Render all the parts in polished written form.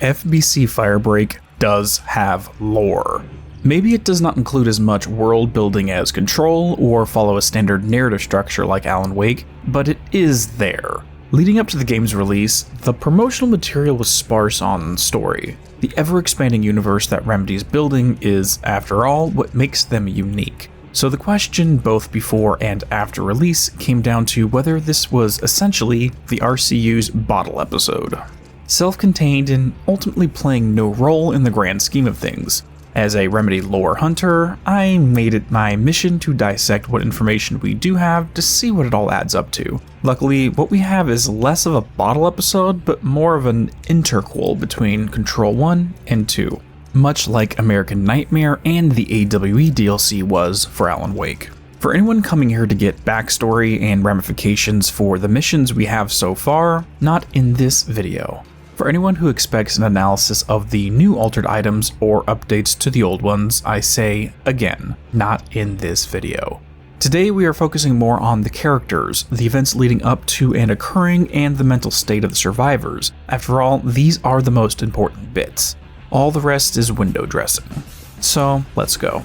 FBC Firebreak does have lore. Maybe it does not include as much world building as Control or follow a standard narrative structure like Alan Wake, but it is there. Leading up to the game's release, the promotional material was sparse on story. The ever-expanding universe that Remedy is building is, after all, what makes them unique. So the question both before and after release came down to whether this was essentially the RCU's bottle episode. Self-contained and ultimately playing no role in the grand scheme of things. As a Remedy lore hunter, I made it my mission to dissect what information we do have to see what it all adds up to. Luckily, what we have is less of a bottle episode, but more of an interquel between Control 1 and 2, much like American Nightmare and the AWE DLC was for Alan Wake. For anyone coming here to get backstory and ramifications for the missions we have so far, not in this video. For anyone who expects an analysis of the new altered items or updates to the old ones, I say, again, not in this video. Today we are focusing more on the characters, the events leading up to and occurring, and the mental state of the survivors. After all, these are the most important bits. All the rest is window dressing. So, let's go.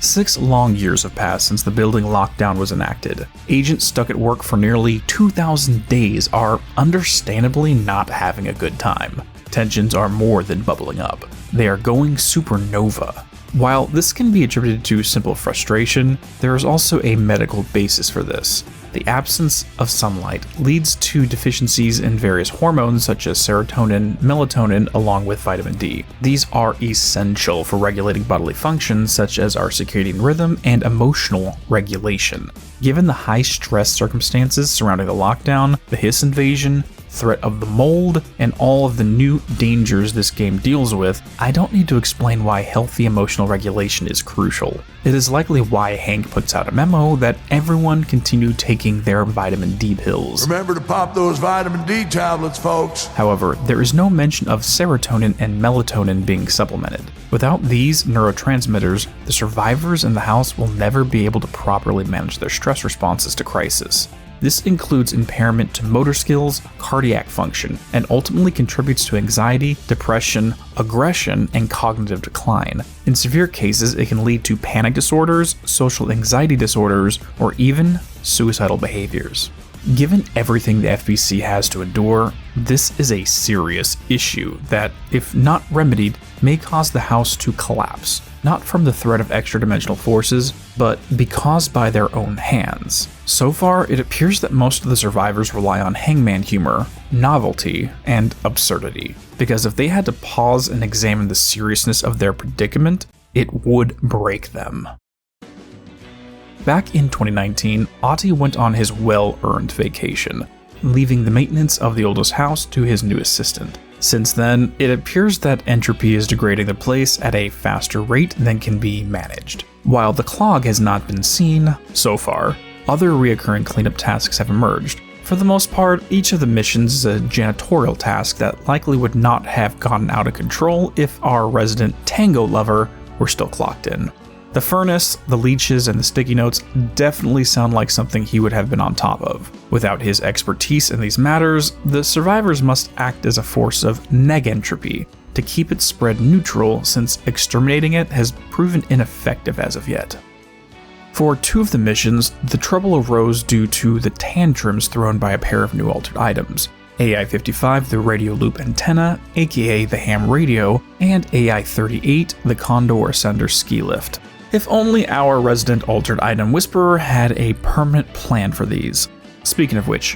6 long years have passed since the building lockdown was enacted. Agents stuck at work for nearly 2,000 days are understandably not having a good time. Tensions are more than bubbling up. They are going supernova. While this can be attributed to simple frustration, there is also a medical basis for this. The absence of sunlight leads to deficiencies in various hormones such as serotonin, melatonin, along with vitamin D. These are essential for regulating bodily functions such as our circadian rhythm and emotional regulation. Given the high stress circumstances surrounding the lockdown, the hiss invasion, threat of the mold, and all of the new dangers this game deals with, I don't need to explain why healthy emotional regulation is crucial. It is likely why Hank puts out a memo that everyone continue taking their vitamin D pills. Remember to pop those vitamin D tablets, folks. However, there is no mention of serotonin and melatonin being supplemented. Without these neurotransmitters, the survivors in the house will never be able to properly manage their stress responses to crisis. This includes impairment to motor skills, cardiac function, and ultimately contributes to anxiety, depression, aggression, and cognitive decline. In severe cases, it can lead to panic disorders, social anxiety disorders, or even suicidal behaviors. Given everything the FBC has to endure, this is a serious issue that, if not remedied, may cause the house to collapse. Not from the threat of extra-dimensional forces, but because by their own hands. So far, it appears that most of the survivors rely on hangman humor, novelty, and absurdity, because if they had to pause and examine the seriousness of their predicament, it would break them. Back in 2019, Ati went on his well-earned vacation, leaving the maintenance of the oldest house to his new assistant. Since then, it appears that entropy is degrading the place at a faster rate than can be managed. While the clog has not been seen, so far, other reoccurring cleanup tasks have emerged. For the most part, each of the missions is a janitorial task that likely would not have gotten out of control if our resident tango lover were still clocked in. The furnace, the leeches, and the sticky notes definitely sound like something he would have been on top of. Without his expertise in these matters, the survivors must act as a force of negentropy to keep its spread neutral, since exterminating it has proven ineffective as of yet. For 2 of the missions, the trouble arose due to the tantrums thrown by a pair of new altered items. AI-55, the radio loop antenna, aka the ham radio, and AI-38, the Condor Ascender ski lift. If only our resident altered item whisperer had a permanent plan for these. Speaking of which,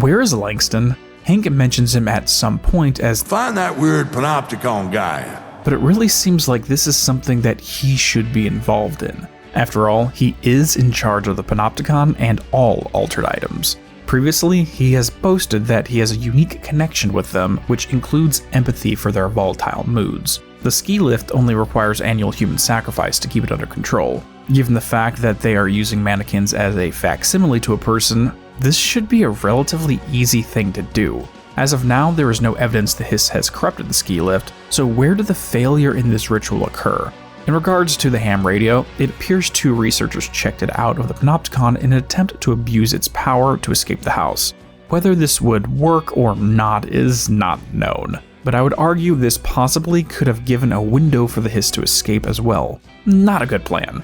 where is Langston? Hank mentions him at some point as Find that weird panopticon guy. But it really seems like this is something that he should be involved in. After all, he is in charge of the panopticon and all altered items. Previously, he has boasted that he has a unique connection with them, which includes empathy for their volatile moods. The ski lift only requires annual human sacrifice to keep it under control. Given the fact that they are using mannequins as a facsimile to a person, this should be a relatively easy thing to do. As of now, there is no evidence the hiss has corrupted the ski lift, so where did the failure in this ritual occur? In regards to the ham radio, it appears 2 researchers checked it out of the panopticon in an attempt to abuse its power to escape the house. Whether this would work or not is not known, but I would argue this possibly could have given a window for the Hiss to escape as well. Not a good plan.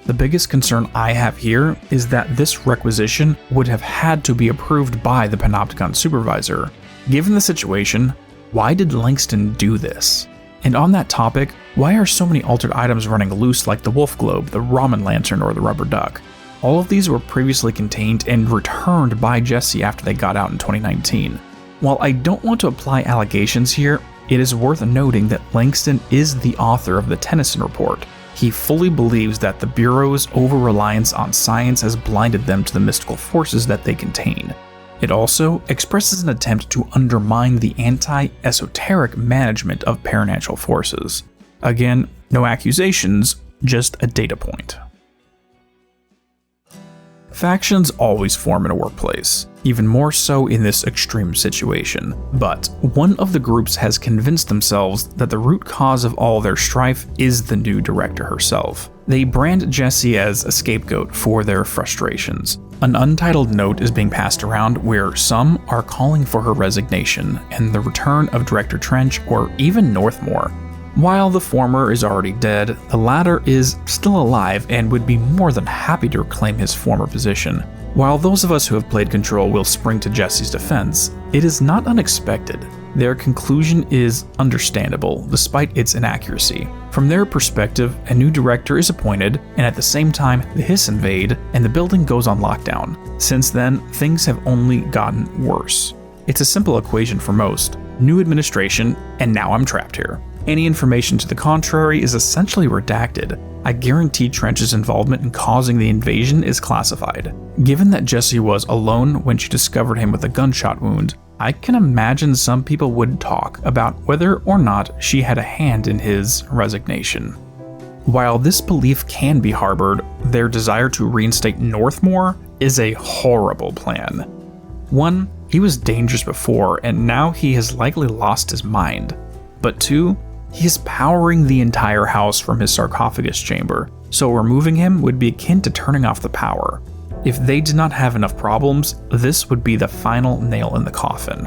The biggest concern I have here is that this requisition would have had to be approved by the Panopticon supervisor. Given the situation, why did Langston do this? And on that topic, why are so many altered items running loose like the Wolf Globe, the Ramen Lantern, or the Rubber Duck? All of these were previously contained and returned by Jesse after they got out in 2019. While I don't want to apply allegations here, it is worth noting that Langston is the author of the Tennyson Report. He fully believes that the Bureau's over-reliance on science has blinded them to the mystical forces that they contain. It also expresses an attempt to undermine the anti-esoteric management of paranatural forces. Again, no accusations, just a data point. Factions always form in a workplace, even more so in this extreme situation, but one of the groups has convinced themselves that the root cause of all their strife is the new director herself. They brand Jessie as a scapegoat for their frustrations. An untitled note is being passed around where some are calling for her resignation and the return of Director Trench or even Northmore. While the former is already dead, the latter is still alive and would be more than happy to reclaim his former position. While those of us who have played Control will spring to Jesse's defense, it is not unexpected. Their conclusion is understandable, despite its inaccuracy. From their perspective, a new director is appointed, and at the same time, the Hiss invade, and the building goes on lockdown. Since then, things have only gotten worse. It's a simple equation for most. New administration, and now I'm trapped here. Any information to the contrary is essentially redacted. I guarantee Trench's involvement in causing the invasion is classified. Given that Jessie was alone when she discovered him with a gunshot wound, I can imagine some people would talk about whether or not she had a hand in his resignation. While this belief can be harbored, their desire to reinstate Northmore is a horrible plan. One, he was dangerous before and now he has likely lost his mind. But two, he is powering the entire house from his sarcophagus chamber, so removing him would be akin to turning off the power. If they did not have enough problems, this would be the final nail in the coffin.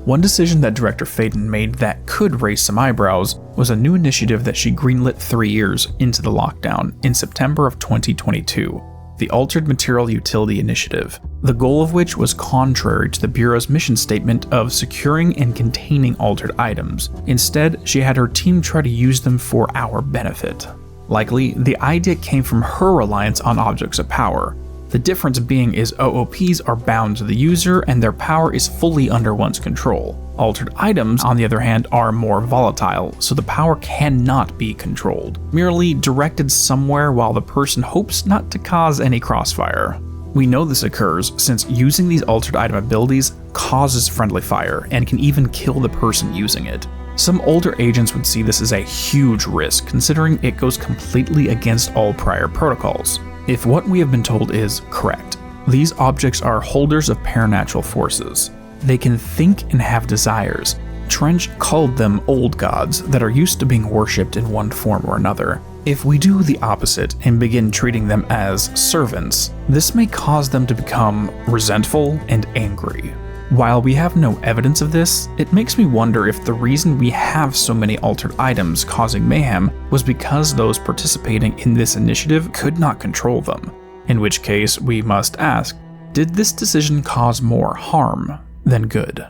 One decision that Director Faden made that could raise some eyebrows was a new initiative that she greenlit 3 years into the lockdown in September of 2022, the Altered Material Utility Initiative, the goal of which was contrary to the Bureau's mission statement of securing and containing altered items. Instead, she had her team try to use them for our benefit. Likely, the idea came from her reliance on objects of power. The difference being is OOPs are bound to the user and their power is fully under one's control. Altered items, on the other hand, are more volatile, so the power cannot be controlled, merely directed somewhere while the person hopes not to cause any crossfire. We know this occurs since using these altered item abilities causes friendly fire and can even kill the person using it. Some older agents would see this as a huge risk, considering it goes completely against all prior protocols. If what we have been told is correct, these objects are holders of paranatural forces. They can think and have desires. Trench called them old gods that are used to being worshipped in one form or another. If we do the opposite and begin treating them as servants, this may cause them to become resentful and angry. While we have no evidence of this, it makes me wonder if the reason we have so many altered items causing mayhem was because those participating in this initiative could not control them. In which case, we must ask, did this decision cause more harm than good?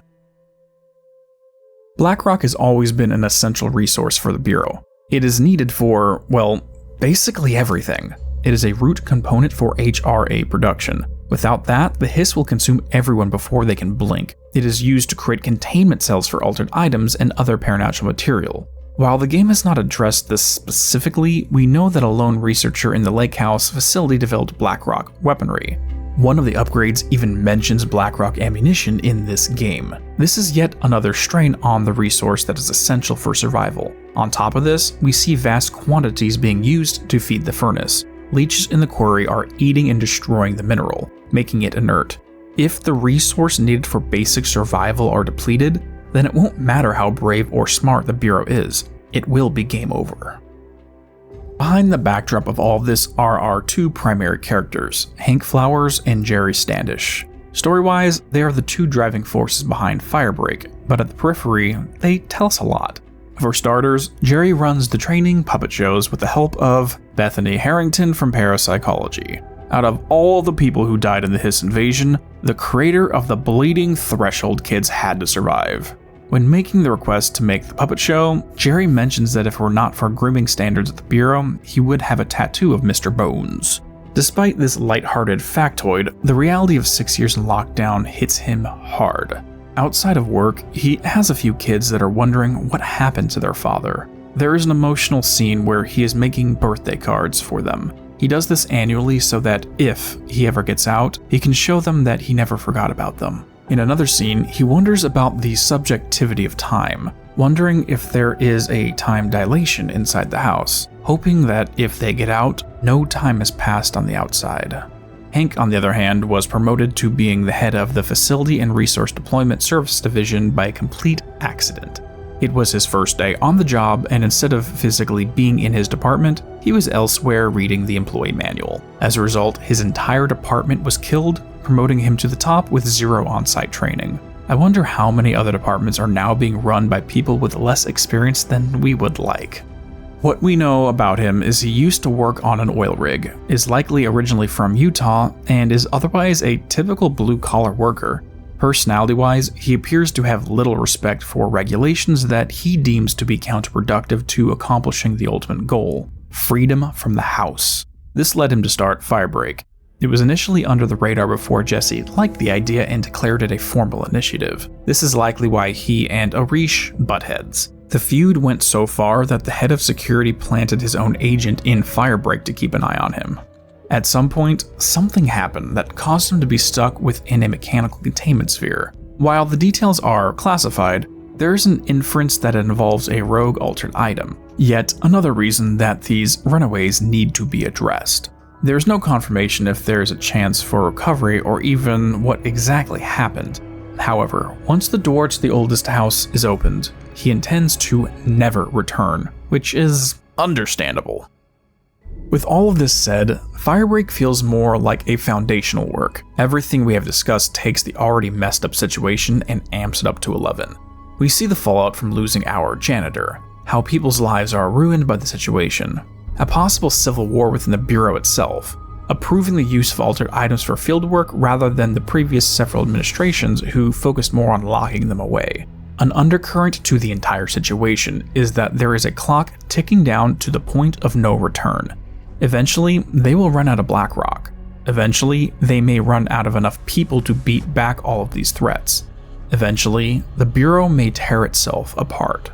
BlackRock has always been an essential resource for the Bureau. It is needed for, well, basically everything. It is a root component for HRA production. Without that, the Hiss will consume everyone before they can blink. It is used to create containment cells for altered items and other paranatural material. While the game has not addressed this specifically, we know that a lone researcher in the Lake House facility developed BlackRock weaponry. One of the upgrades even mentions BlackRock ammunition in this game. This is yet another strain on the resource that is essential for survival. On top of this, we see vast quantities being used to feed the furnace. Leeches in the quarry are eating and destroying the mineral, making it inert. If the resource needed for basic survival are depleted, then it won't matter how brave or smart the Bureau is, it will be game over. Behind the backdrop of all of this are our two primary characters, Hank Flowers and Jerry Standish. Story-wise, they are the two driving forces behind Firebreak, but at the periphery, they tell us a lot. For starters, Jerry runs the training puppet shows with the help of Bethany Harrington from Parapsychology. Out of all the people who died in the Hiss invasion, the creator of the bleeding Threshold kids had to survive. When making the request to make the puppet show, Jerry mentions that if it were not for grooming standards at the Bureau, he would have a tattoo of Mr. Bones. Despite this lighthearted factoid, the reality of 6 years in lockdown hits him hard. Outside of work, he has a few kids that are wondering what happened to their father. There is an emotional scene where he is making birthday cards for them. He does this annually so that if he ever gets out, he can show them that he never forgot about them. In another scene, he wonders about the subjectivity of time, wondering if there is a time dilation inside the house, hoping that if they get out, no time has passed on the outside. Hank, on the other hand, was promoted to being the head of the Facility and Resource Deployment Service Division by a complete accident. It was his first day on the job, and instead of physically being in his department, he was elsewhere reading the employee manual. As a result, his entire department was killed, promoting him to the top with zero on-site training. I wonder how many other departments are now being run by people with less experience than we would like. What we know about him is he used to work on an oil rig, is likely originally from Utah, and is otherwise a typical blue-collar worker. Personality-wise, he appears to have little respect for regulations that he deems to be counterproductive to accomplishing the ultimate goal: freedom from the house. This led him to start Firebreak. It was initially under the radar before Jesse liked the idea and declared it a formal initiative. This is likely why he and Arish butt heads. The feud went so far that the head of security planted his own agent in Firebreak to keep an eye on him. At some point, something happened that caused him to be stuck within a mechanical containment sphere. While the details are classified, there is an inference that it involves a rogue altered item, yet another reason that these runaways need to be addressed. There is no confirmation if there is a chance for recovery or even what exactly happened. However, once the door to the oldest house is opened, he intends to never return, which is understandable. With all of this said, Firebreak feels more like a foundational work. Everything we have discussed takes the already messed up situation and amps it up to 11. We see the fallout from losing our janitor, how people's lives are ruined by the situation, a possible civil war within the Bureau itself, approving the use of altered items for fieldwork rather than the previous several administrations who focused more on locking them away. An undercurrent to the entire situation is that there is a clock ticking down to the point of no return. Eventually, they will run out of Blackrock. Eventually, they may run out of enough people to beat back all of these threats. Eventually, the Bureau may tear itself apart.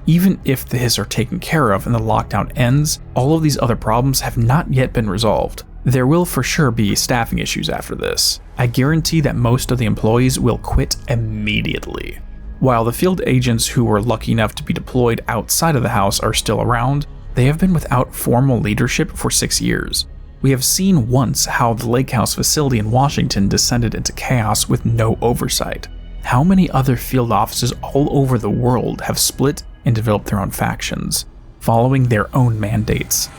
Even if the Hiss are taken care of and the lockdown ends, all of these other problems have not yet been resolved. There will for sure be staffing issues after this. I guarantee that most of the employees will quit immediately. While the field agents who were lucky enough to be deployed outside of the house are still around, they have been without formal leadership for 6 years. We have seen once how the Lake House facility in Washington descended into chaos with no oversight. How many other field offices all over the world have split and developed their own factions, following their own mandates?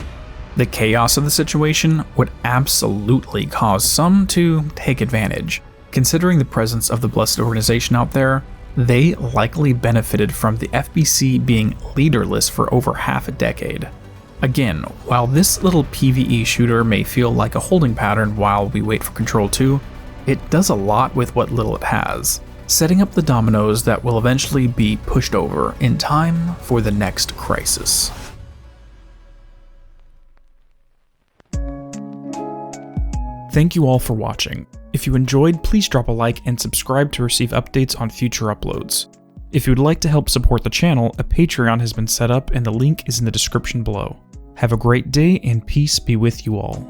The chaos of the situation would absolutely cause some to take advantage. Considering the presence of the Blessed Organization out there, they likely benefited from the FBC being leaderless for over half a decade. Again, while this little PvE shooter may feel like a holding pattern while we wait for Control 2, it does a lot with what little it has, setting up the dominoes that will eventually be pushed over in time for the next crisis. Thank you all for watching. If you enjoyed, please drop a like and subscribe to receive updates on future uploads. If you would like to help support the channel, a Patreon has been set up and the link is in the description below. Have a great day and peace be with you all.